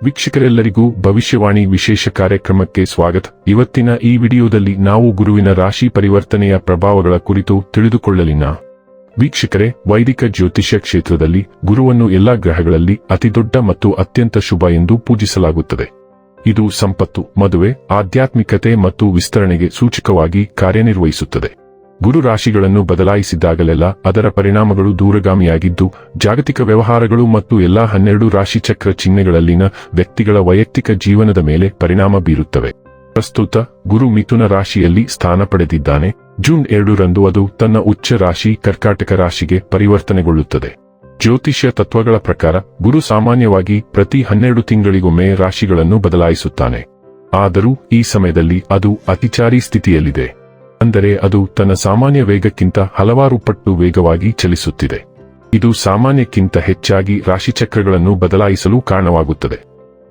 ವೀಕ್ಷಕರೆಲ್ಲರಿಗೂ ಭವಿಷ್ಯವಾಣಿ ವಿಶೇಷ ಕಾರ್ಯಕ್ರಮಕ್ಕೆ ಸ್ವಾಗತ. ಇವತ್ತಿನ ಈ ವಿಡಿಯೋದಲ್ಲಿ ನಾವು ಗುರುವಿನ ರಾಶಿ ಪರಿವರ್ತನೆಯ ಪ್ರಭಾವಗಳ ಕುರಿತು ತಿಳಿದುಕೊಳ್ಳಲಿನ. ವೀಕ್ಷಕರೇ, ವೈದಿಕ ಜ್ಯೋತಿಷ್ಯ ಕ್ಷೇತ್ರದಲ್ಲಿ ಗುರುವನ್ನು ಎಲ್ಲಾ ಗ್ರಹಗಳಲ್ಲಿ ಅತಿದೊಡ್ಡ ಮತ್ತು ಅತ್ಯಂತ ಶುಭ ಎಂದು ಪೂಜಿಸಲಾಗುತ್ತದೆ. ಇದು ಸಂಪತ್ತು, ಮದುವೆ, ಆಧ್ಯಾತ್ಮಿಕತೆ ಮತ್ತು ವಿಸ್ತರಣೆಗೆ ಸೂಚಕವಾಗಿ ಕಾರ್ಯನಿರ್ವಹಿಸುತ್ತದೆ. ಗುರು ರಾಶಿಗಳನ್ನು ಬದಲಾಯಿಸಿದಾಗಲೆಲ್ಲ ಅದರ ಪರಿಣಾಮಗಳು ದೂರಗಾಮಿಯಾಗಿದ್ದು, ಜಾಗತಿಕ ವ್ಯವಹಾರಗಳು ಮತ್ತು ಎಲ್ಲಾ 12 ರಾಶಿಚಕ್ರ ಚಿಹ್ನೆಗಳಲ್ಲಿನ ವ್ಯಕ್ತಿಗಳ ವೈಯಕ್ತಿಕ ಜೀವನದ ಮೇಲೆ ಪರಿಣಾಮ ಬೀರುತ್ತವೆ. ಪ್ರಸ್ತುತ ಗುರು ಮಿಥುನ ರಾಶಿಯಲ್ಲಿ ಸ್ಥಾನ ಪಡೆದಿದ್ದಾನೆ. ಜೂನ್ 2 ರಂದು ಅದು ತನ್ನ ಉಚ್ಚ ರಾಶಿ ಕರ್ಕಾಟಕ ರಾಶಿಗೆ ಪರಿವರ್ತನೆಗೊಳ್ಳುತ್ತದೆ. ಜ್ಯೋತಿಷ್ಯ ತತ್ವಗಳ ಪ್ರಕಾರ ಗುರು ಸಾಮಾನ್ಯವಾಗಿ ಪ್ರತಿ 12 ತಿಂಗಳಿಗೊಮ್ಮೆ ರಾಶಿಗಳನ್ನು ಬದಲಾಯಿಸುತ್ತಾನೆ. ಆದರೂ ಈ ಸಮಯದಲ್ಲಿ ಅದು ಅತಿಚಾರಿ ಸ್ಥಿತಿಯಲ್ಲಿದೆ. ಅಂದರೆ ಅದು ತನ್ನ ಸಾಮಾನ್ಯ ವೇಗಕ್ಕಿಂತ ಹಲವಾರು ಪಟ್ಟು ವೇಗವಾಗಿ ಚಲಿಸುತ್ತಿದೆ. ಇದು ಸಾಮಾನ್ಯಕ್ಕಿಂತ ಹೆಚ್ಚಾಗಿ ರಾಶಿಚಕ್ರಗಳನ್ನು ಬದಲಾಯಿಸಲು ಕಾರಣವಾಗುತ್ತದೆ.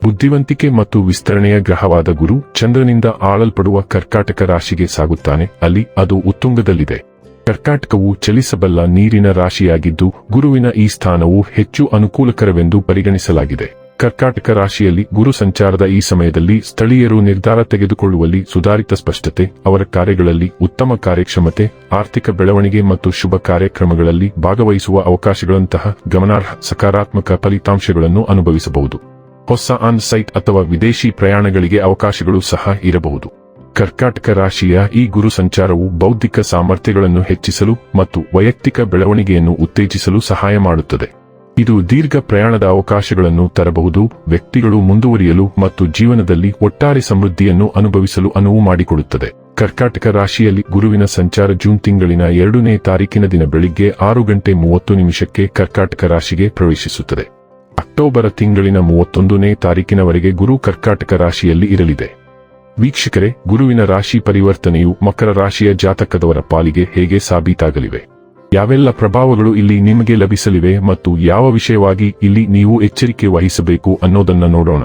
ಬುದ್ಧಿವಂತಿಕೆ ಮತ್ತು ವಿಸ್ತರಣೆಯ ಗ್ರಹವಾದ ಗುರು ಚಂದ್ರನಿಂದ ಆಳಲ್ಪಡುವ ಕರ್ಕಾಟಕ ರಾಶಿಗೆ ಸಾಗುತ್ತಾನೆ. ಅಲ್ಲಿ ಅದು ಉತ್ತುಂಗದಲ್ಲಿದೆ. ಕರ್ಕಾಟಕವು ಚಲಿಸಬಲ್ಲ ನೀರಿನ ರಾಶಿಯಾಗಿದ್ದು, ಗುರುವಿನ ಈ ಸ್ಥಾನವು ಹೆಚ್ಚು ಅನುಕೂಲಕರವೆಂದು ಪರಿಗಣಿಸಲಾಗಿದೆ. ಕರ್ಕಾಟಕ ರಾಶಿಯಲ್ಲಿ ಗುರು ಸಂಚಾರದ ಈ ಸಮಯದಲ್ಲಿ ಸ್ಥಳೀಯರು ನಿರ್ಧಾರ ತೆಗೆದುಕೊಳ್ಳುವಲ್ಲಿ ಸುಧಾರಿತ ಸ್ಪಷ್ಟತೆ, ಅವರ ಕಾರ್ಯಗಳಲ್ಲಿ ಉತ್ತಮ ಕಾರ್ಯಕ್ಷಮತೆ, ಆರ್ಥಿಕ ಬೆಳವಣಿಗೆ ಮತ್ತು ಶುಭ ಕಾರ್ಯಕ್ರಮಗಳಲ್ಲಿ ಭಾಗವಹಿಸುವ ಅವಕಾಶಗಳಂತಹ ಗಮನಾರ್ಹ ಸಕಾರಾತ್ಮಕ ಫಲಿತಾಂಶಗಳನ್ನು ಅನುಭವಿಸಬಹುದು. ಹೊಸ ಆನ್ ಸೈಟ್ ಅಥವಾ ವಿದೇಶಿ ಪ್ರಯಾಣಗಳಿಗೆ ಅವಕಾಶಗಳು ಸಹ ಇರಬಹುದು. ಕರ್ಕಾಟಕ ರಾಶಿಯ ಈ ಗುರು ಸಂಚಾರವು ಬೌದ್ಧಿಕ ಸಾಮರ್ಥ್ಯಗಳನ್ನು ಹೆಚ್ಚಿಸಲು ಮತ್ತು ವೈಯಕ್ತಿಕ ಬೆಳವಣಿಗೆಯನ್ನು ಉತ್ತೇಜಿಸಲು ಸಹಾಯ ಮಾಡುತ್ತದೆ. ಇದು ದೀರ್ಘ ಪ್ರಯಾಣದ ಅವಕಾಶಗಳನ್ನು ತರಬಹುದು, ವ್ಯಕ್ತಿಗಳು ಮುಂದುವರಿಯಲು ಮತ್ತು ಜೀವನದಲ್ಲಿ ಒಟ್ಟಾರೆ ಸಮೃದ್ಧಿಯನ್ನು ಅನುಭವಿಸಲು ಅನುವು ಮಾಡಿಕೊಡುತ್ತದೆ. ಕರ್ಕಾಟಕ ರಾಶಿಯಲ್ಲಿ ಗುರುವಿನ ಸಂಚಾರ ಜೂನ್ ತಿಂಗಳಿನ 2ನೇ ತಾರೀಕಿನ ದಿನ ಬೆಳಿಗ್ಗೆ 6:30 ಕರ್ಕಾಟಕ ರಾಶಿಗೆ ಪ್ರವೇಶಿಸುತ್ತದೆ. ಅಕ್ಟೋಬರ್ ತಿಂಗಳಿನ 31ನೇ ತಾರೀಕಿನವರೆಗೆ ಗುರು ಕರ್ಕಾಟಕ ರಾಶಿಯಲ್ಲಿ ಇರಲಿದೆ. ವೀಕ್ಷಕರೇ, ಗುರುವಿನ ರಾಶಿ ಪರಿವರ್ತನೆಯು ಮಕರ ರಾಶಿಯ ಜಾತಕದವರ ಪಾಲಿಗೆ ಹೇಗೆ ಸಾಬೀತಾಗಲಿವೆ? ಯಾವೆಲ್ಲ ಪ್ರಭಾವಗಳು ಇಲ್ಲಿ ನಿಮಗೆ ಲಭಿಸಲಿವೆ ಮತ್ತು ಯಾವ ವಿಷಯವಾಗಿ ಇಲ್ಲಿ ನೀವು ಎಚ್ಚರಿಕೆ ವಹಿಸಬೇಕು ಅನ್ನೋದನ್ನ ನೋಡೋಣ.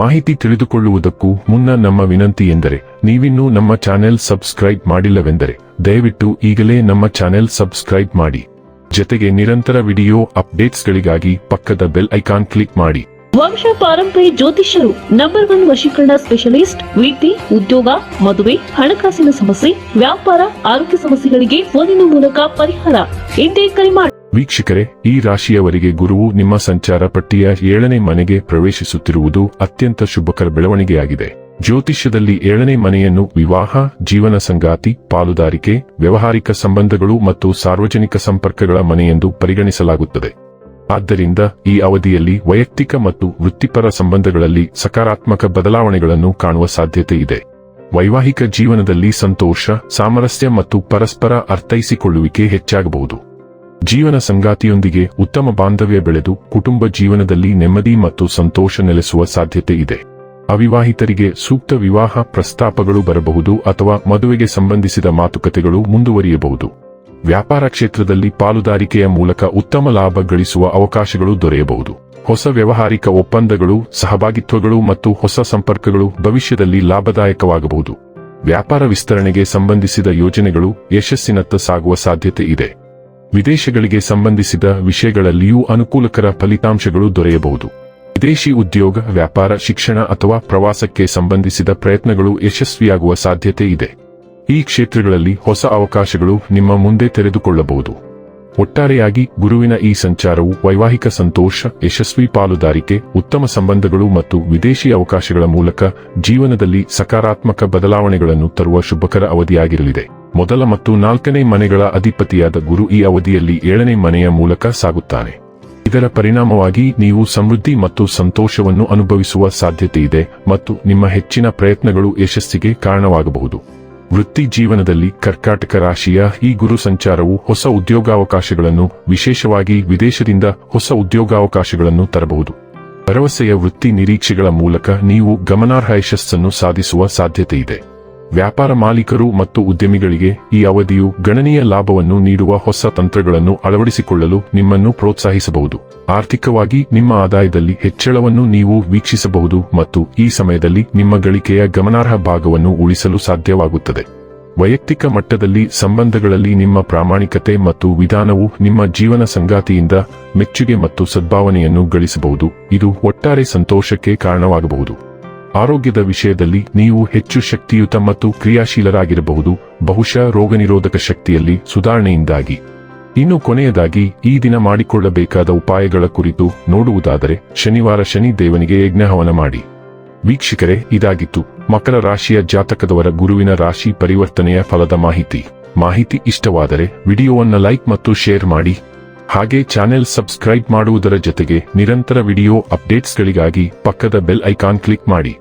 ಮಾಹಿತಿ ತಿಳಿದುಕೊಳ್ಳುವುದಕ್ಕೂ ಮುನ್ನ ನಮ್ಮ ವಿನಂತಿ ಎಂದರೆ, ನೀವಿನ್ನೂ ನಮ್ಮ ಚಾನೆಲ್ ಸಬ್ಸ್ಕ್ರೈಬ್ ಮಾಡಿಲ್ಲವೆಂದರೆ ದಯವಿಟ್ಟು ಈಗಲೇ ನಮ್ಮ ಚಾನೆಲ್ ಸಬ್ಸ್ಕ್ರೈಬ್ ಮಾಡಿ. ಜೊತೆಗೆ ನಿರಂತರ ವಿಡಿಯೋ ಅಪ್ಡೇಟ್ಸ್ಗಳಿಗಾಗಿ ಪಕ್ಕದ ಬೆಲ್ ಐಕಾನ್ ಕ್ಲಿಕ್ ಮಾಡಿ. ವಂಶ ಪಾರಂಪರ್ಯ ಜ್ಯೋತಿಷ್ಯರು ನಂಬರ್ 1 ವಶೀಕರಣ ಸ್ಪೆಷಲಿಸ್ಟ್. ವೃತ್ತಿ, ಉದ್ಯೋಗ, ಮದುವೆ, ಹಣಕಾಸಿನ ಸಮಸ್ಯೆ, ವ್ಯಾಪಾರ, ಆರೋಗ್ಯ ಸಮಸ್ಯೆಗಳಿಗೆ ಫೋನಿನ ಮೂಲಕ ಪರಿಹಾರ. ಇಂದೇ ಕರೆ ಮಾಡಿ. ವೀಕ್ಷಕರೇ, ಈ ರಾಶಿಯವರಿಗೆ ಗುರುವು ನಿಮ್ಮ ಸಂಚಾರ ಪಟ್ಟಿಯ 7ನೇ ಮನೆಗೆ ಪ್ರವೇಶಿಸುತ್ತಿರುವುದು ಅತ್ಯಂತ ಶುಭಕರ ಬೆಳವಣಿಗೆಯಾಗಿದೆ. ಜ್ಯೋತಿಷ್ಯದಲ್ಲಿ 7ನೇ ಮನೆಯನ್ನು ವಿವಾಹ, ಜೀವನ ಸಂಗಾತಿ, ಪಾಲುದಾರಿಕೆ, ವ್ಯಾವಹಾರಿಕ ಸಂಬಂಧಗಳು ಮತ್ತು ಸಾರ್ವಜನಿಕ ಸಂಪರ್ಕಗಳ ಮನೆಯೆಂದು ಪರಿಗಣಿಸಲಾಗುತ್ತದೆ. ಆದ್ದರಿಂದ ಈ ಅವಧಿಯಲ್ಲಿ ವೈಯಕ್ತಿಕ ಮತ್ತು ವೃತ್ತಿಪರ ಸಂಬಂಧಗಳಲ್ಲಿ ಸಕಾರಾತ್ಮಕ ಬದಲಾವಣೆಗಳನ್ನು ಕಾಣುವ ಸಾಧ್ಯತೆ ಇದೆ. ವೈವಾಹಿಕ ಜೀವನದಲ್ಲಿ ಸಂತೋಷ, ಸಾಮರಸ್ಯ ಮತ್ತು ಪರಸ್ಪರ ಅರ್ಥೈಸಿಕೊಳ್ಳುವಿಕೆ ಹೆಚ್ಚಾಗಬಹುದು. ಜೀವನ ಸಂಗಾತಿಯೊಂದಿಗೆ ಉತ್ತಮ ಬಾಂಧವ್ಯ ಬೆಳೆದು ಕುಟುಂಬ ಜೀವನದಲ್ಲಿ ನೆಮ್ಮದಿ ಮತ್ತು ಸಂತೋಷ ನೆಲೆಸುವ ಸಾಧ್ಯತೆ ಇದೆ. ಅವಿವಾಹಿತರಿಗೆ ಸೂಕ್ತ ವಿವಾಹ ಪ್ರಸ್ತಾಪಗಳು ಬರಬಹುದು ಅಥವಾ ಮದುವೆಗೆ ಸಂಬಂಧಿಸಿದ ಮಾತುಕತೆಗಳು ಮುಂದುವರಿಯಬಹುದು. ವ್ಯಾಪಾರ ಕ್ಷೇತ್ರದಲ್ಲಿ ಪಾಲುದಾರಿಕೆಯ ಮೂಲಕ ಉತ್ತಮ ಲಾಭ ಗಳಿಸುವ ಅವಕಾಶಗಳು ದೊರೆಯಬಹುದು. ಹೊಸ ವ್ಯಾವಹಾರಿಕ ಒಪ್ಪಂದಗಳು, ಸಹಭಾಗಿತ್ವಗಳು ಮತ್ತು ಹೊಸ ಸಂಪರ್ಕಗಳು ಭವಿಷ್ಯದಲ್ಲಿ ಲಾಭದಾಯಕವಾಗಬಹುದು. ವ್ಯಾಪಾರ ವಿಸ್ತರಣೆಗೆ ಸಂಬಂಧಿಸಿದ ಯೋಜನೆಗಳು ಯಶಸ್ಸಿನತ್ತ ಸಾಗುವ ಸಾಧ್ಯತೆ ಇದೆ. ವಿದೇಶಗಳಿಗೆ ಸಂಬಂಧಿಸಿದ ವಿಷಯಗಳಲ್ಲಿಯೂ ಅನುಕೂಲಕರ ಫಲಿತಾಂಶಗಳು ದೊರೆಯಬಹುದು. ವಿದೇಶಿ ಉದ್ಯೋಗ, ವ್ಯಾಪಾರ, ಶಿಕ್ಷಣ ಅಥವಾ ಪ್ರವಾಸಕ್ಕೆ ಸಂಬಂಧಿಸಿದ ಪ್ರಯತ್ನಗಳು ಯಶಸ್ವಿಯಾಗುವ ಸಾಧ್ಯತೆ ಇದೆ. ಈ ಕ್ಷೇತ್ರಗಳಲ್ಲಿ ಹೊಸ ಅವಕಾಶಗಳು ನಿಮ್ಮ ಮುಂದೆ ತೆರೆದುಕೊಳ್ಳಬಹುದು. ಒಟ್ಟಾರೆಯಾಗಿ ಗುರುವಿನ ಈ ಸಂಚಾರವು ವೈವಾಹಿಕ ಸಂತೋಷ, ಯಶಸ್ವಿ ಪಾಲುದಾರಿಕೆ, ಉತ್ತಮ ಸಂಬಂಧಗಳು ಮತ್ತು ವಿದೇಶಿ ಅವಕಾಶಗಳ ಮೂಲಕ ಜೀವನದಲ್ಲಿ ಸಕಾರಾತ್ಮಕ ಬದಲಾವಣೆಗಳನ್ನು ತರುವ ಶುಭಕರ ಅವಧಿಯಾಗಿರಲಿದೆ. ಮೊದಲ ಮತ್ತು 4ನೇ ಮನೆಗಳ ಅಧಿಪತಿಯಾದ ಗುರು ಈ ಅವಧಿಯಲ್ಲಿ 7ನೇ ಮನೆಯ ಮೂಲಕ ಸಾಗುತ್ತಾನೆ. ಇದರ ಪರಿಣಾಮವಾಗಿ ನೀವು ಸಮೃದ್ಧಿ ಮತ್ತು ಸಂತೋಷವನ್ನು ಅನುಭವಿಸುವ ಸಾಧ್ಯತೆಯಿದೆ ಮತ್ತು ನಿಮ್ಮ ಹೆಚ್ಚಿನ ಪ್ರಯತ್ನಗಳು ಯಶಸ್ಸಿಗೆ ಕಾರಣವಾಗಬಹುದು. ವೃತ್ತಿ ಜೀವನದಲ್ಲಿ ಕರ್ಕಾಟಕ ರಾಶಿಯ ಈ ಗುರು ಸಂಚಾರವು ಹೊಸ ಉದ್ಯೋಗಾವಕಾಶಗಳನ್ನು, ವಿಶೇಷವಾಗಿ ವಿದೇಶದಿಂದ ಹೊಸ ಉದ್ಯೋಗಾವಕಾಶಗಳನ್ನು ತರಬಹುದು. ಭರವಸೆಯ ವೃತ್ತಿ ನಿರೀಕ್ಷೆಗಳ ಮೂಲಕ ನೀವು ಗಮನಾರ್ಹ ಯಶಸ್ಸನ್ನು ಸಾಧಿಸುವ ಸಾಧ್ಯತೆಯಿದೆ. ವ್ಯಾಪಾರ ಮಾಲೀಕರು ಮತ್ತು ಉದ್ಯಮಿಗಳಿಗೆ ಈ ಅವಧಿಯು ಗಣನೀಯ ಲಾಭವನ್ನು ನೀಡುವ ಹೊಸ ತಂತ್ರಗಳನ್ನು ಅಳವಡಿಸಿಕೊಳ್ಳಲು ನಿಮ್ಮನ್ನು ಪ್ರೋತ್ಸಾಹಿಸಬಹುದು. ಆರ್ಥಿಕವಾಗಿ ನಿಮ್ಮ ಆದಾಯದಲ್ಲಿ ಹೆಚ್ಚಳವನ್ನು ನೀವು ವೀಕ್ಷಿಸಬಹುದು ಮತ್ತು ಈ ಸಮಯದಲ್ಲಿ ನಿಮ್ಮ ಗಳಿಕೆಯ ಗಮನಾರ್ಹ ಭಾಗವನ್ನು ಉಳಿಸಲು ಸಾಧ್ಯವಾಗುತ್ತದೆ. ವೈಯಕ್ತಿಕ ಮಟ್ಟದಲ್ಲಿ ಸಂಬಂಧಗಳಲ್ಲಿ ನಿಮ್ಮ ಪ್ರಾಮಾಣಿಕತೆ ಮತ್ತು ವಿಧಾನವು ನಿಮ್ಮ ಜೀವನ ಸಂಗಾತಿಯಿಂದ ಮೆಚ್ಚುಗೆ ಮತ್ತು ಸದ್ಭಾವನೆಯನ್ನು ಗಳಿಸಬಹುದು. ಇದು ಒಟ್ಟಾರೆ ಸಂತೋಷಕ್ಕೆ ಕಾರಣವಾಗಬಹುದು. ಆರೋಗ್ಯದ ವಿಷಯದಲ್ಲಿ ನೀವು ಹೆಚ್ಚು ಶಕ್ತಿಯುತ ಮತ್ತು ಕ್ರಿಯಾಶೀಲರಾಗಿರಬಹುದು, ಬಹುಶಃ ರೋಗನಿರೋಧಕ ಶಕ್ತಿಯಲ್ಲಿ ಸುಧಾರಣೆಯಿಂದಾಗಿ. ಇನ್ನು ಕೊನೆಯದಾಗಿ ಈ ದಿನ ಮಾಡಿಕೊಳ್ಳಬೇಕಾದ ಉಪಾಯಗಳ ಕುರಿತು ನೋಡುವುದಾದರೆ, ಶನಿವಾರ ಶನಿ ದೇವನಿಗೆ ಯಜ್ಞಹವನ ಮಾಡಿ. ವೀಕ್ಷಕರೇ, ಇದಾಗಿತ್ತು ಮಕರ ರಾಶಿಯ ಜಾತಕದವರ ಗುರುವಿನ ರಾಶಿ ಪರಿವರ್ತನೆಯ ಫಲದ ಮಾಹಿತಿ ಇಷ್ಟವಾದರೆ ವಿಡಿಯೋವನ್ನು ಲೈಕ್ ಮತ್ತು ಶೇರ್ ಮಾಡಿ. ಹಾಗೆ ಚಾನೆಲ್ ಸಬ್ಸ್ಕ್ರೈಬ್ ಮಾಡುವುದರ ಜೊತೆಗೆ ನಿರಂತರ ವಿಡಿಯೋ ಅಪ್ಡೇಟ್ಸ್ಗಳಿಗಾಗಿ ಪಕ್ಕದ ಬೆಲ್ ಐಕಾನ್ ಕ್ಲಿಕ್ ಮಾಡಿ.